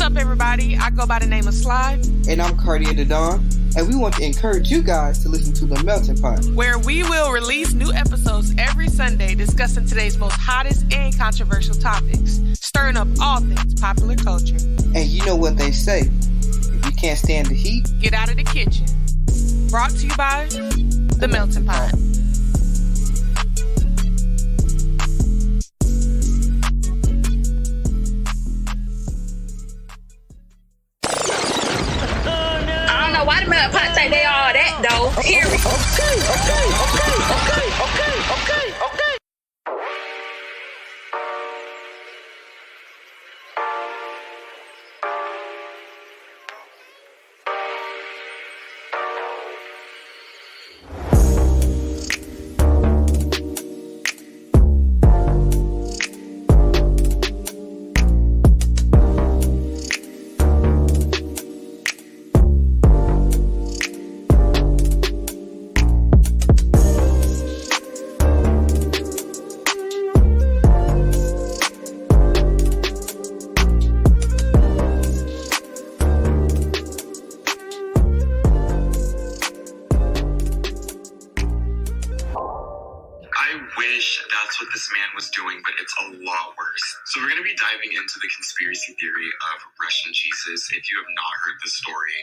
up, everybody? I go by the name of Sly. And I'm Cartier the Dawn. And we want to encourage you guys to listen to The Melting Pot, where we will release new episodes every Sunday discussing today's most hottest and controversial topics, stirring up all things popular culture. And you know what they say, if you can't stand the heat, get out of the kitchen. Brought to you by The Melting Pot. Why the Melting Pot think they all that though? Period. Okay. So we're going to be diving into the conspiracy theory of Russian Jesus. If you have not heard the story,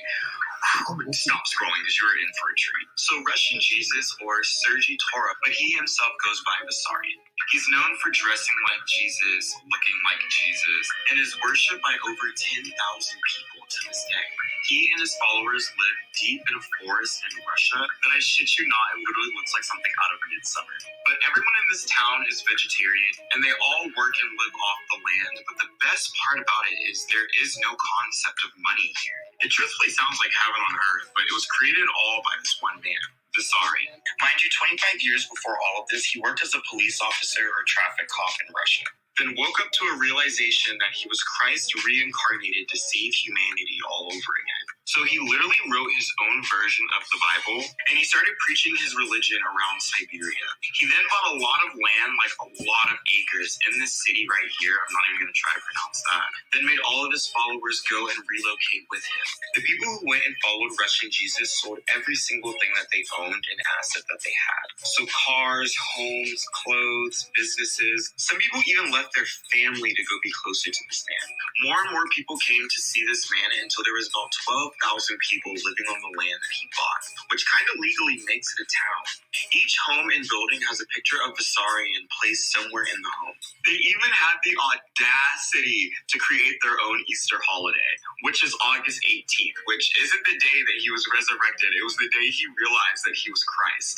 stop scrolling because you're in for a treat. So Russian Jesus, or Sergei Torah, but he himself goes by Vissarion. He's known for dressing like Jesus, looking like Jesus, and is worshipped by over 10,000 people to this day. He and his followers live deep in a forest in Russia that, I shit you not, it literally looks like something out of Midsummer. But everyone in this town is vegetarian, and they all work and live off the land. But the best part about it is there is no concept of money here. It truthfully sounds like heaven on earth, but it was created all by this one man, Vissarion. Mind you, 25 years before all of this, he worked as a police officer or traffic cop in Russia. Then woke up to a realization that he was Christ reincarnated to save humanity all over again. So he literally wrote his own version of the Bible, and he started preaching his religion around Siberia. He then bought a lot of land, like a lot of acres, in this city right here. I'm not even going to try to pronounce that. Then made all of his followers go and relocate with him. The people who went and followed Russian Jesus sold every single thing that they owned and asset that they had. So cars, homes, clothes, businesses. Some people even left their family to go be closer to this man. More and more people came to see this man until there was about 12,000 people living on the land that he bought, which kind of legally makes it a town. Each home and building has a picture of Vissarion placed somewhere in the home. They even had the audacity to create their own Easter holiday, which is August 18th, which isn't the day that he was resurrected. It was the day he realized that he was Christ.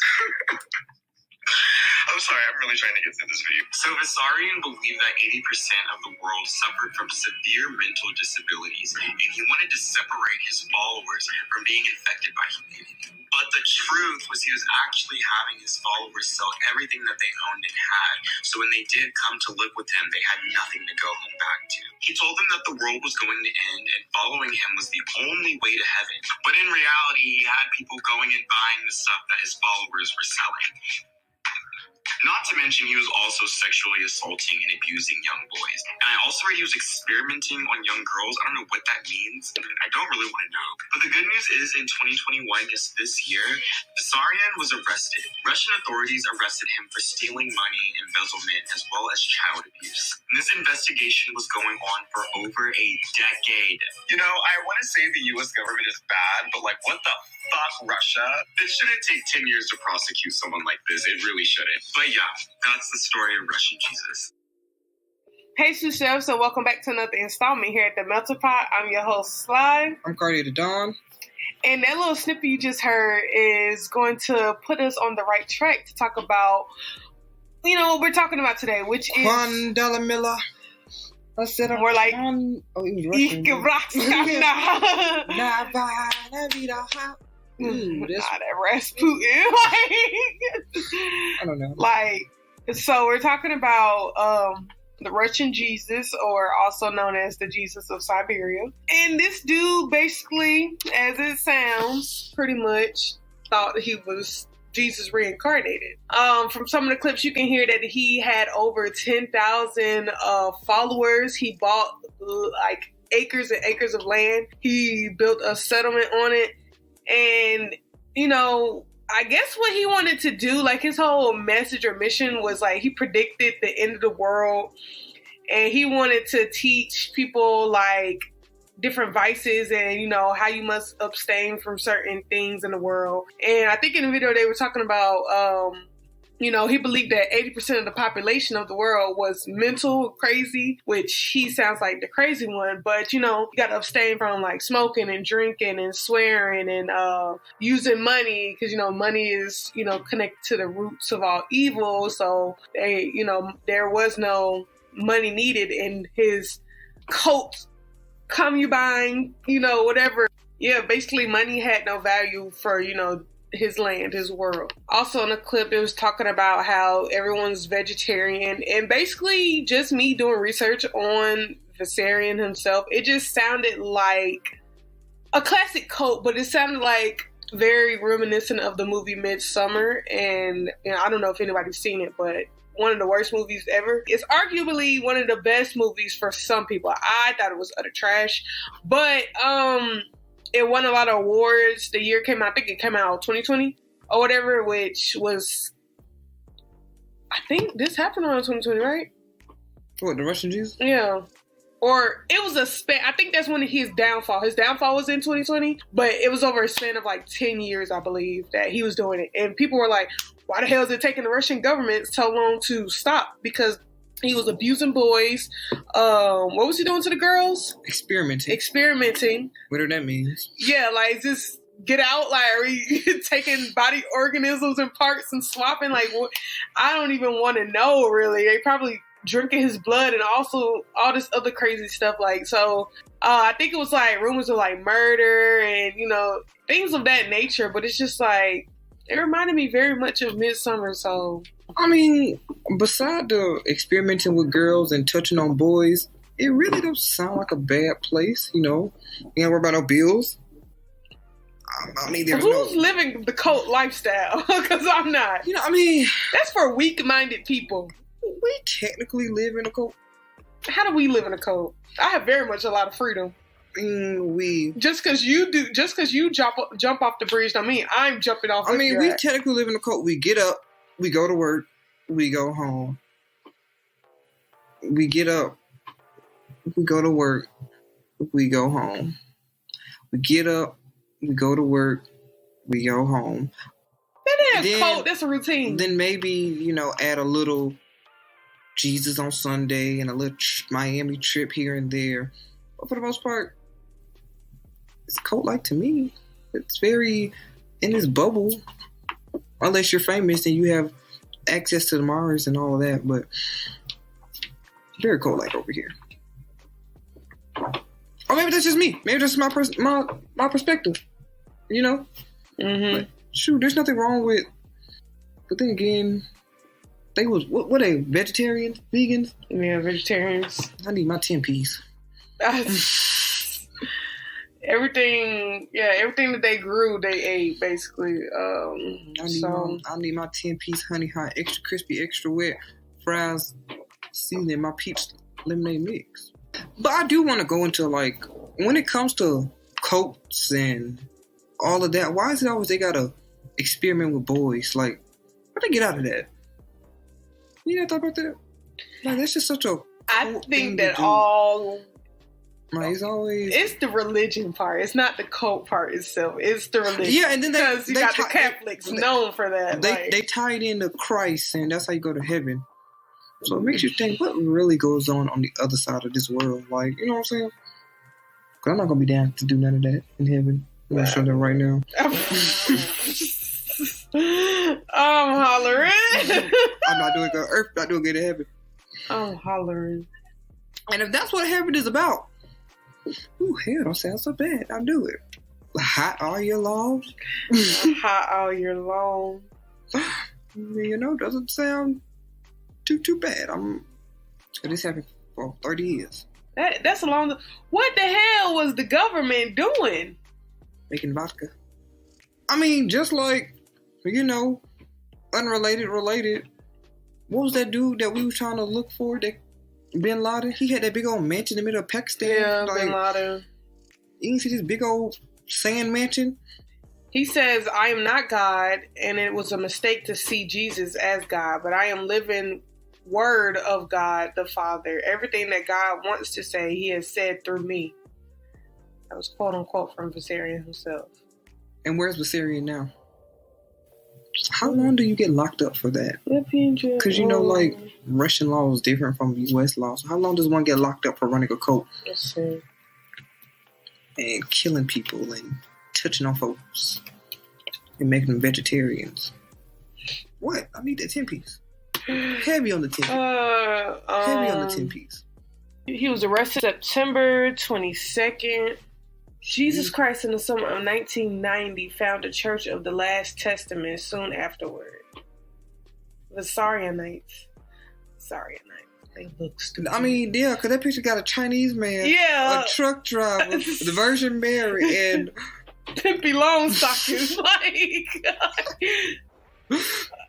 I'm sorry, I'm really trying to get through this video. So Vissarion believed that 80% of the world suffered from severe mental disabilities, and he wanted to separate his followers from being infected by humanity. But the truth was he was actually having his followers sell everything that they owned and had, so when they did come to live with him, they had nothing to go home back to. He told them that the world was going to end, and following him was the only way to heaven. But in reality, he had people going and buying the stuff that his followers were selling. Not to mention, he was also sexually assaulting and abusing young boys. And I also heard he was experimenting on young girls. I don't know what that means, and I don't really want to know. But the good news is, in 2021, just this year, Vissarion was arrested. Russian authorities arrested him for stealing money, embezzlement, as well as child abuse. And this investigation was going on for over a decade. You know, I want to say the U.S. government is bad, but like, what the fuck, Russia? It shouldn't take 10 years to prosecute someone like this. It really shouldn't. But yeah, that's the story of Russian Jesus. Hey, Sue Chef, so welcome back to another installment here at The Melting Pot. I'm your host, Sly. I'm Cartier the Dawn. And that little snippet you just heard is going to put us on the right track to talk about, you know, what we're talking about today, which is... Juan de la Milla. I said we're like... he was Russian. Ooh, that Rasputin. I don't know. Like, so we're talking about the Russian Jesus, or also known as the Jesus of Siberia. And this dude basically, as it sounds, pretty much thought he was Jesus reincarnated. From some of the clips, you can hear that he had over 10,000 followers. He bought like acres and acres of land. He built a settlement on it. And, you know, I guess what he wanted to do, like his whole message or mission was like he predicted the end of the world. And he wanted to teach people like different vices and, you know, how you must abstain from certain things in the world. And I think in the video they were talking about, you know, he believed that 80% of the population of the world was mental crazy, which he sounds like the crazy one. But, you know, you got to abstain from like smoking and drinking and swearing and using money because, you know, money is, you know, connected to the roots of all evil. So they, you know, there was no money needed in his cult, commune, you know, whatever. Yeah, basically money had no value for, you know, his land, his world. Also in the clip, it was talking about how everyone's vegetarian, and basically just me doing research on Vissarion himself, it just sounded like a classic cult, but it sounded like very reminiscent of the movie Midsummer. And you know, I don't know if anybody's seen it, but one of the worst movies ever. It's arguably one of the best movies for some people. I thought it was utter trash, but it won a lot of awards. The year came out, I think it came out 2020 or whatever, which was, I think this happened around 2020, right? What, the Russian Jesus? Yeah. Or it was a span, I think that's when his downfall. His downfall was in 2020, but it was over a span of like 10 years, I believe, that he was doing it. And people were like, why the hell is it taking the Russian government so long to stop? Because he was abusing boys. What was he doing to the girls? Experimenting. Whatever that means. Yeah, like just get out, like are we taking body organisms and parts and swapping? Like, what? I don't even want to know, really. They probably drinking his blood and also all this other crazy stuff. Like, so I think it was like rumors of like murder and, you know, things of that nature. But it's just like, it reminded me very much of Midsummer. So, I mean, beside the experimenting with girls and touching on boys, it really doesn't sound like a bad place, you know. You ain't worry about no bills. I mean, there's who's living the cult lifestyle? Because I'm not. You know, I mean, that's for weak-minded people. We technically live in a cult. How do we live in a cult? I have very much a lot of freedom. Just because you jump off the bridge, don't mean I'm jumping off. I mean, we technically live in a cult. We get up, we go to work, we go home. We get up, we go to work, we go home. We get up, we go to work, we go home. That ain't a cult. That's a routine. Then maybe, you know, add a little Jesus on Sunday and a little Miami trip here and there. But for the most part, it's cult-like to me. It's very in this bubble. Unless you're famous and you have access to the Mars and all of that. But very cult-like over here. Or maybe that's just me. Maybe that's my perspective. You know? Mm-hmm. But, shoot, there's nothing wrong with... But then again... They was, what they, vegetarians? Vegans? Yeah, vegetarians. I need my 10 piece. Everything that they grew, they ate, basically. I need my 10 piece honey hot, extra crispy, extra wet fries, seasoning my peach lemonade mix. But I do want to go into, like, when it comes to cults and all of that, why is it always they gotta experiment with boys? Like, how'd they get out of that? You never thought about that? Like, that's just such a I think that all... Like, it's the religion part. It's not the cult part itself. It's the religion. Yeah, and then because you got the Catholics known for that. They tied into Christ, and that's how you go to heaven. So it makes you think, what really goes on the other side of this world? Like, you know what I'm saying? Because I'm not going to be down to do none of that in heaven. I'm going to show that right now. I'm hollering. I'm not doing good earth, not doing good in heaven. I'm hollering. And if that's what heaven is about, ooh, hell, don't sound so bad. I'll do it. Hot all year long. Hot all year long. You know, doesn't sound too bad. This happened for 30 years. That's a long... What the hell was the government doing? Making vodka. I mean, just like, you know, unrelated, related. What was that dude that we were trying to look for that Bin Laden, he had that big old mansion in the middle of Pakistan. Yeah, Bin Laden. You can see this big old sand mansion. He says, I am not God, and it was a mistake to see Jesus as God, but I am living word of God the Father. Everything that God wants to say, he has said through me. That was quote unquote from Vissarion himself. And where's Vissarion now? How long do you get locked up for that? Because like Russian law is different from U.S. law. So how long does one get locked up for running a cult? Let's see. And killing people and touching on folks and making them vegetarians. What? I need that 10-piece. Heavy on the 10-piece. Heavy on the 10-piece. He was arrested September 22nd. Jesus Christ in the summer of 1990 founded Church of the Last Testament soon afterward. Vissarionites. They look stupid. I mean, yeah, because that picture got a Chinese man, yeah, a truck driver, the Virgin Mary, and pimpy long stockings,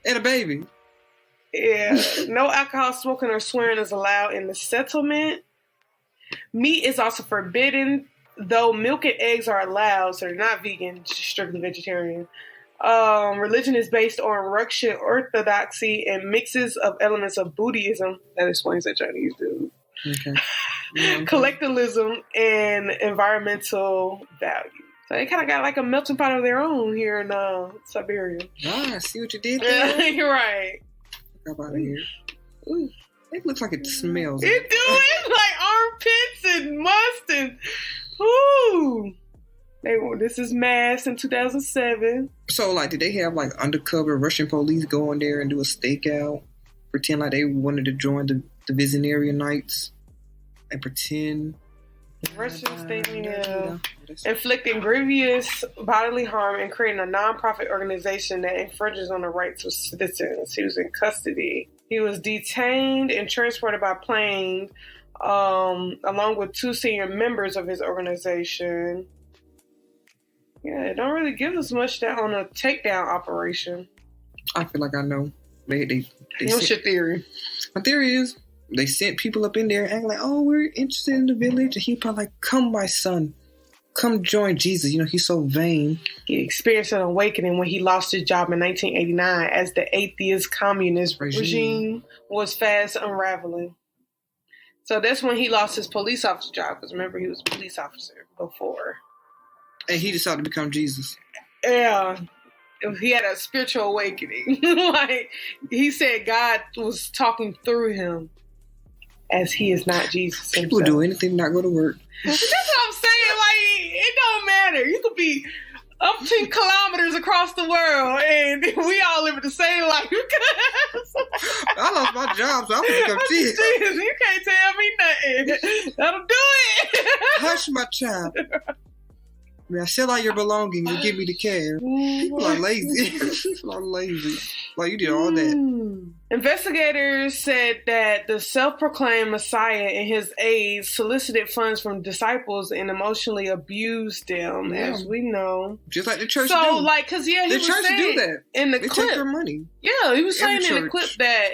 and a baby. Yeah, no alcohol, smoking, or swearing is allowed in the settlement. Meat is also forbidden, though milk and eggs are allowed, so they're not vegan, strictly vegetarian. Religion is based on Russian orthodoxy and mixes of elements of Buddhism. That explains that Chinese dude. Okay. Yeah, collectivism and environmental value. So they kind of got like a melting pot of their own here in Siberia. I see what you did there. You're right. Up out of here. Ooh, it looks like it smells. It do. It's like armpits and must and ooh. This is Mass in 2007. So, like, did they have like undercover Russian police go in there and do a stakeout, pretend like they wanted to join the Vissarion Knights, and pretend Russian state inflicting grievous bodily harm and creating a non-profit organization that infringes on the rights of citizens. He was in custody. He was detained and transported by plane, along with 2 senior members of his organization. Yeah, it don't really give us much that on a takedown operation. I feel like I know. What's your theory? My theory is they sent people up in there acting like, oh, we're interested in the village. And he probably like, come, my son. Come join Jesus. You know, he's so vain. He experienced an awakening when he lost his job in 1989 as the atheist communist regime was fast unraveling. So that's when he lost his police officer job. Because remember, he was a police officer before. And he decided to become Jesus. Yeah. He had a spiritual awakening. Like, he said God was talking through him as he is not Jesus himself. People do anything to not go to work. That's what I'm saying. Like, it don't matter. You could be up 10 kilometers across the world and we all live in the same life. I lost my job, so I'm going to become Jesus. You can't tell me nothing. That'll do it. Hush, my child. I sell all your belongings and give me the cash. People are lazy. People are lazy. Like, you did all that. Investigators said that the self-proclaimed Messiah and his aides solicited funds from disciples and emotionally abused them, as we know. Just like the church do. So, like, because, yeah, he the was church saying do that. In the they clip. take their money. Yeah, he was saying in the clip that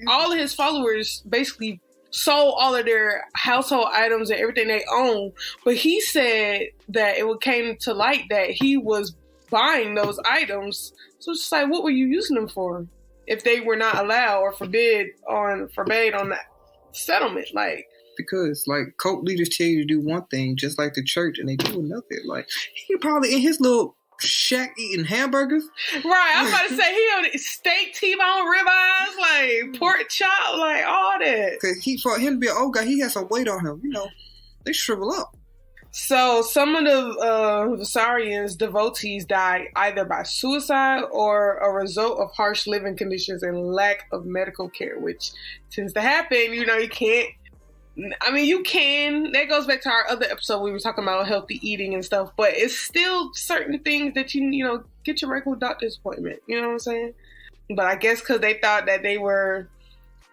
all of his followers basically sold all of their household items and everything they own, but he said that it came to light that he was buying those items. So it's just like, what were you using them for if they were not allowed or forbade on that settlement? Like, because like cult leaders tell you to do one thing just like the church and they do another. Like, he probably in his little shack eating hamburgers. Right, I was about to say he on steak, T-bone, ribeyes, like pork chop, like all that. Cause for him to be an old guy, he has some weight on him. You know, they shrivel up. So some of the Vissarion's devotees died either by suicide or a result of harsh living conditions and lack of medical care, which tends to happen. You know, you can't. I mean, you can. That goes back to our other episode. We were talking about healthy eating and stuff, but it's still certain things that you know, get your regular doctor's appointment. You know what I'm saying? But I guess because they thought that they were,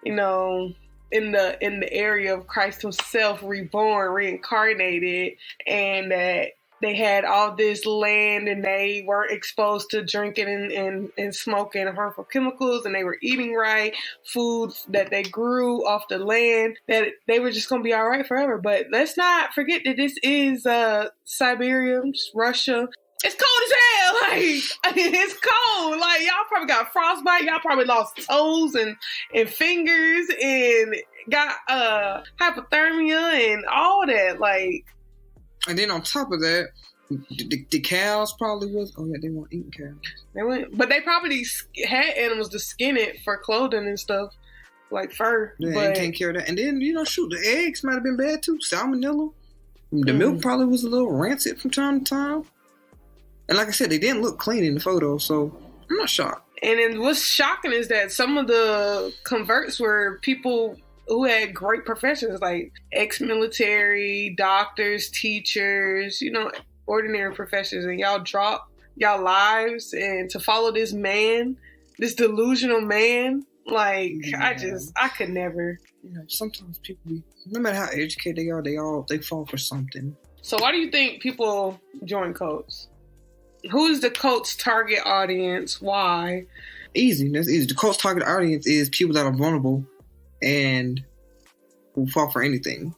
you know, in the area of Christ himself, reborn, reincarnated, and that they had all this land and they weren't exposed to drinking and smoking and harmful chemicals, and they were eating right, food that they grew off the land, that they were just going to be all right forever. But let's not forget that this is Siberia, Russia. It's cold as hell. Like, it's cold. Like, y'all probably got frostbite. Y'all probably lost toes and fingers and got hypothermia and all that. Like, and then on top of that, the cows probably was. Oh yeah, they weren't eating cows. But they probably had animals to skin it for clothing and stuff, like fur. Yeah, and take care of that. And then the eggs might have been bad too. Salmonella. The milk probably was a little rancid from time to time. And like I said, they didn't look clean in the photo, so I'm not shocked. And then what's shocking is that some of the converts were people who had great professions, like ex-military, doctors, teachers, ordinary professions. And y'all drop y'all lives and to follow this man, this delusional man. Like, yeah. I could never. Sometimes people, no matter how educated they are, they fall for something. So why do you think people join cults? Who's the cult's target audience? Why? Easy. That's easy. The cult's target audience is people that are vulnerable and will fall for anything.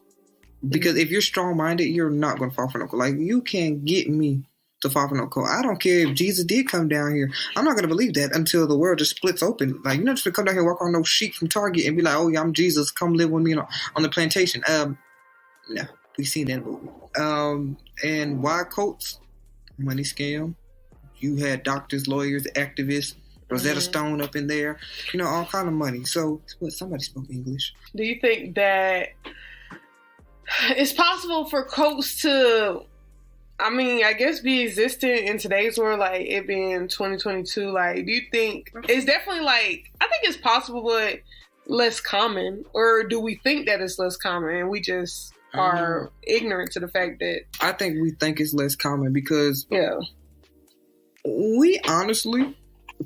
Because if you're strong-minded, you're not going to fall for no cult. Like, you can't get me to fall for no cult. I don't care if Jesus did come down here. I'm not going to believe that until the world just splits open. Like, you're not just going to come down here and walk on no sheep from Target and be like, oh, yeah, I'm Jesus. Come live with me on the plantation. No, we've seen that movie. And why cults? Money scam. You had doctors, lawyers, activists, Rosetta Stone up in there. All kind of money. So, somebody spoke English. Do you think that it's possible for cults to, I guess, be existent in today's world, like it being 2022? Like, do you think it's definitely I think it's possible, but less common? Or do we think that it's less common and we just are ignorant to the fact that... I think we think it's less common because we honestly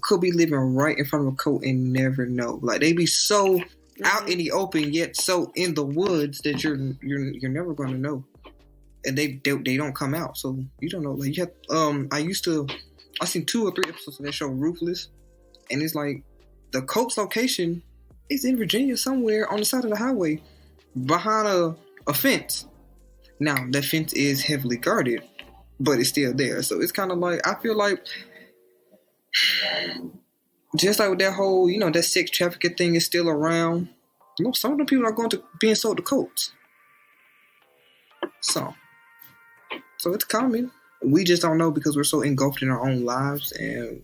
could be living right in front of a cult and never know. Like, they be so out in the open yet so in the woods that you're never going to know, and they don't come out, so you don't know. Like, you have I seen 2 or 3 episodes of that show Ruthless, and it's like the cult's location is in Virginia somewhere on the side of the highway behind a fence. Now, that fence is heavily guarded, but it's still there. So it's kind of like, I feel like, just like with that whole, that sex trafficking thing is still around. Some of the people are being sold to cults. So it's common. We just don't know because we're so engulfed in our own lives and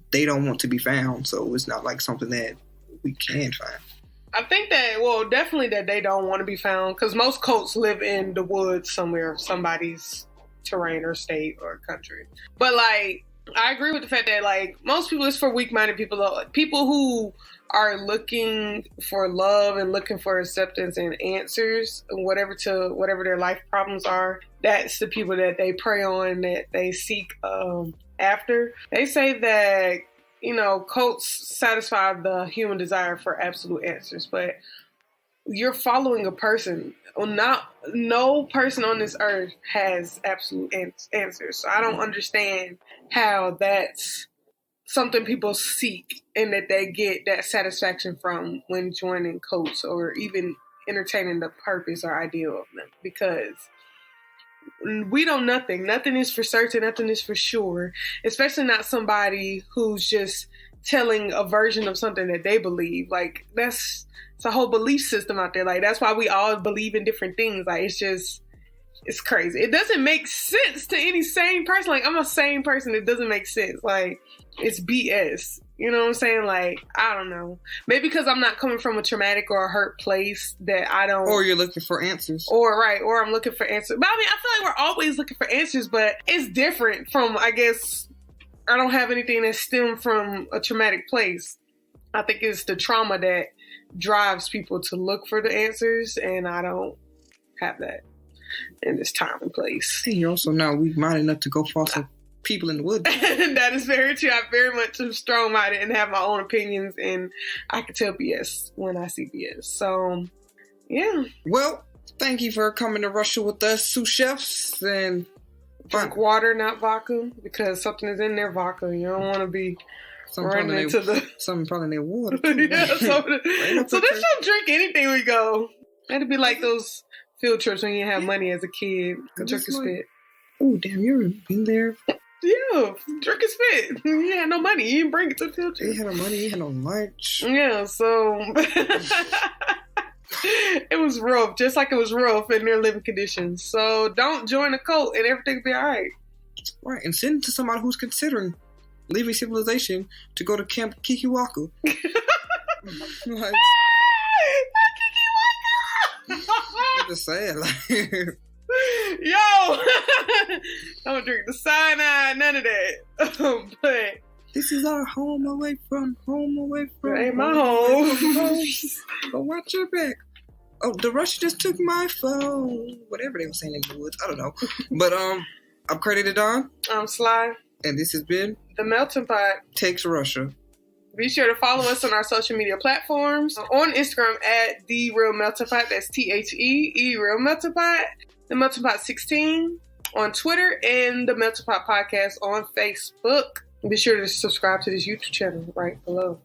they don't want to be found. So it's not like something that we can find. I think that, definitely that they don't want to be found because most cults live in the woods somewhere, somebody's terrain or state or country. But, I agree with the fact that, most people, it's for weak-minded people. People who are looking for love and looking for acceptance and answers, whatever their life problems are. That's the people that they prey on, that they seek after. They say that, cults satisfy the human desire for absolute answers, but you're following a person. No person on this earth has absolute answers. So I don't understand how that's something people seek and that they get that satisfaction from when joining cults or even entertaining the purpose or ideal of them, because we know nothing. Nothing is for certain. Nothing is for sure, especially not somebody who's just telling a version of something that they believe. It's a whole belief system out there. That's why we all believe in different things. It's crazy. It doesn't make sense to any sane person. I'm a sane person. It doesn't make sense. It's BS. You know what I'm saying? I don't know. Maybe because I'm not coming from a traumatic or a hurt place that I don't... Or you're looking for answers. Or I'm looking for answers. But I feel like we're always looking for answers, but it's different from, I guess, I don't have anything that stemmed from a traumatic place. I think it's the trauma that drives people to look for the answers, and I don't have that in this time and place. And you're also not weak-minded enough to go follow some people in the woods. That is very true. I'm very much strong-minded and have my own opinions, and I can tell BS when I see BS. So, yeah. Well, thank you for coming to Russia with us, sous chefs, and Drink water, not vodka, because something is in their vodka. You don't want to be running into something probably in their water. Yeah, so they shouldn't drink anything we go. That'd be like those field trips when you didn't have money as a kid. Go drink and spit. Oh, damn, you ever been there? Yeah, drink and spit. You had no money. You didn't bring it to the field trip. You had no money. You had no lunch. Yeah, so it was rough, just like it was rough in their living conditions. So don't join a cult and everything will be all right. Right, and send it to somebody who's considering leaving civilization to go to Camp Kikiwaka. Like, just saying, like, yo, don't drink the cyanide, none of that. But this is our home away from. It ain't my home. But watch your back. Oh, the Russians just took my phone. Whatever they were saying in the woods, I don't know. But I'm credited on. I'm Sly, and this has been The Melting Pot Takes Russia. Be sure to follow us on our social media platforms. On Instagram at The Real Melting Pot. That's THE Real Melting Pot. The Melting Pot 16 on Twitter, and The Melting Pot Podcast on Facebook. Be sure to subscribe to this YouTube channel right below.